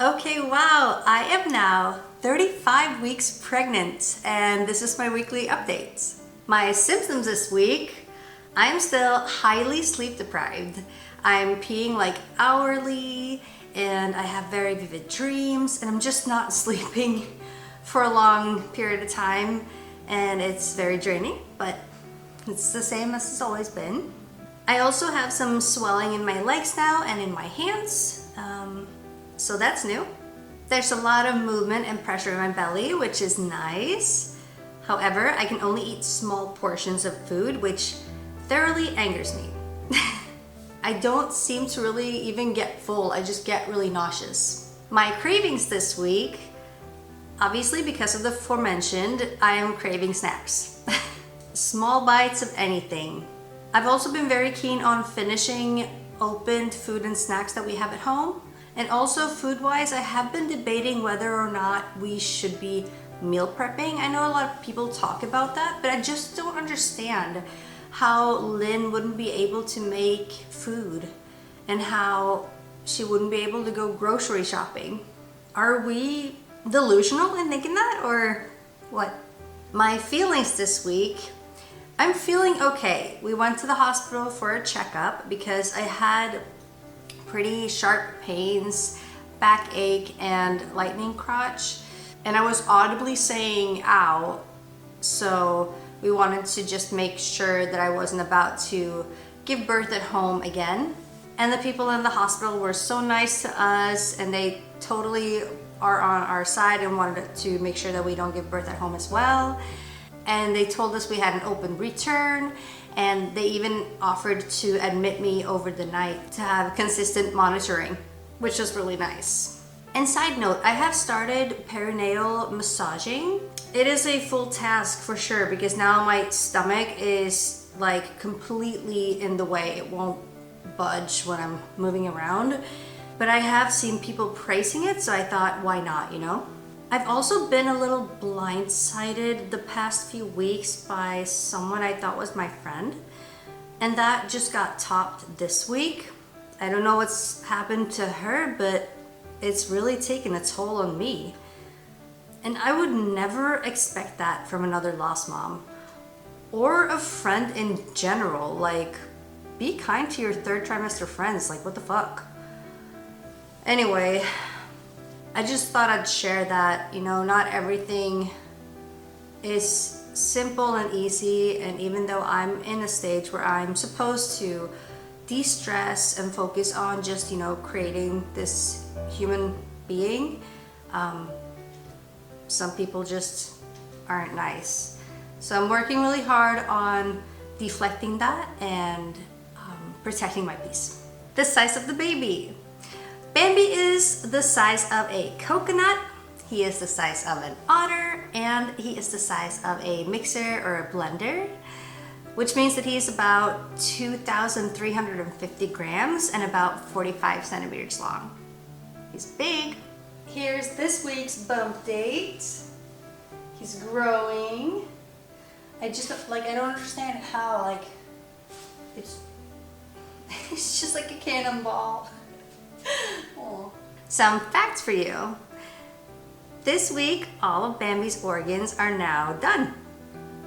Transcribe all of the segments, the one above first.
Okay, wow, I am now 35 weeks pregnant, and this is my weekly update. My symptoms this week, I'm still highly sleep deprived. I'm peeing like hourly, and I have very vivid dreams, and I'm just not sleeping for a long period of time, and it's very draining, but it's the same as it's always been. I also have some swelling in my legs now and in my hands. So that's new. There's a lot of movement and pressure in my belly, which is nice. However, I can only eat small portions of food, which thoroughly angers me. I don't seem to really even get full. I just get really nauseous. My cravings this week, obviously because of the aforementioned, I am craving snacks. Small bites of anything. I've also been very keen on finishing opened food and snacks that we have at home. And also food-wise, I have been debating whether or not we should be meal prepping. I know a lot of people talk about that, but I just don't understand how Lynn wouldn't be able to make food and how she wouldn't be able to go grocery shopping. Are we delusional in thinking that, or what? My feelings this week, I'm feeling okay. We went to the hospital for a checkup because I had pretty sharp pains, backache, and lightning crotch. And I was audibly saying ow, so we wanted to just make sure that I wasn't about to give birth at home again. And the people in the hospital were so nice to us, and they totally are on our side and wanted to make sure that we don't give birth at home as well. And they told us we had an open return, and they even offered to admit me over the night to have consistent monitoring, which was really nice. And side note, I have started perineal massaging. It is a full task for sure, because now my stomach is like completely in the way. It won't budge when I'm moving around. But I have seen people praising it, so I thought, why not, you know? I've also been a little blindsided the past few weeks by someone I thought was my friend, and that just got topped this week. I don't know what's happened to her, but it's really taken a toll on me. And I would never expect that from another lost mom or a friend in general. Like, be kind to your third trimester friends. Like, what the fuck? Anyway, I just thought I'd share that, you know, not everything is simple and easy, and even though I'm in a stage where I'm supposed to de-stress and focus on just, you know, creating this human being, some people just aren't nice. So I'm working really hard on deflecting that and protecting my peace. The size of the baby. Bambi is the size of a coconut, he is the size of an otter, and he is the size of a mixer or a blender, which means that he's about 2,350 grams and about 45 centimeters long. He's big. Here's this week's bump date. He's growing. I don't understand how, it's just like a cannonball. Oh. Some facts for you. This week, all of Bambi's organs are now done.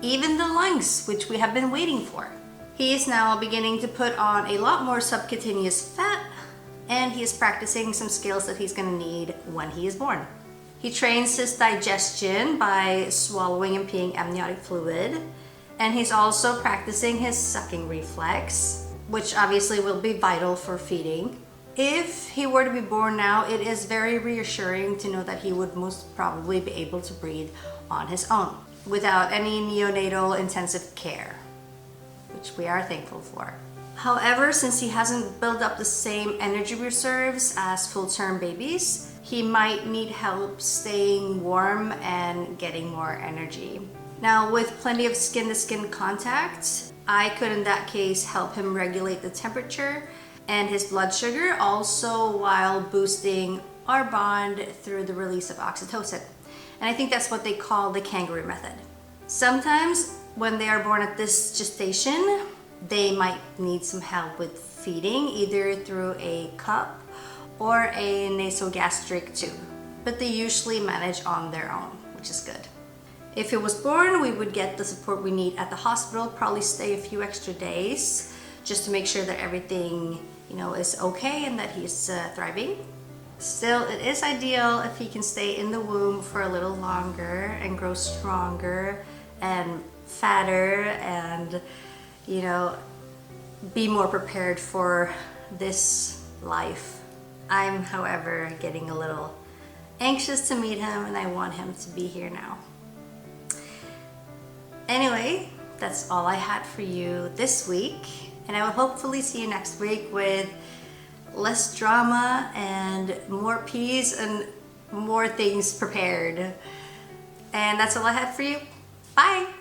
Even the lungs, which we have been waiting for. He is now beginning to put on a lot more subcutaneous fat, and he is practicing some skills that he's gonna need when he is born. He trains his digestion by swallowing and peeing amniotic fluid, and he's also practicing his sucking reflex, which obviously will be vital for feeding. If he were to be born now, it is very reassuring to know that he would most probably be able to breathe on his own without any neonatal intensive care, which we are thankful for. However, since he hasn't built up the same energy reserves as full-term babies, he might need help staying warm and getting more energy. Now, with plenty of skin-to-skin contact, I could in that case help him regulate the temperature and his blood sugar, also while boosting our bond through the release of oxytocin. And I think that's what they call the kangaroo method. Sometimes when they are born at this gestation, they might need some help with feeding, either through a cup or a nasogastric tube, but they usually manage on their own, which is good. If it was born, we would get the support we need at the hospital, probably stay a few extra days just to make sure that everything, is okay and that he's thriving. Still, it is ideal if he can stay in the womb for a little longer and grow stronger and fatter and, be more prepared for this life. I'm, however, getting a little anxious to meet him and I want him to be here now. Anyway, that's all I had for you this week, and I will hopefully see you next week with less drama and more peace and more things prepared. And that's all I had for you. Bye!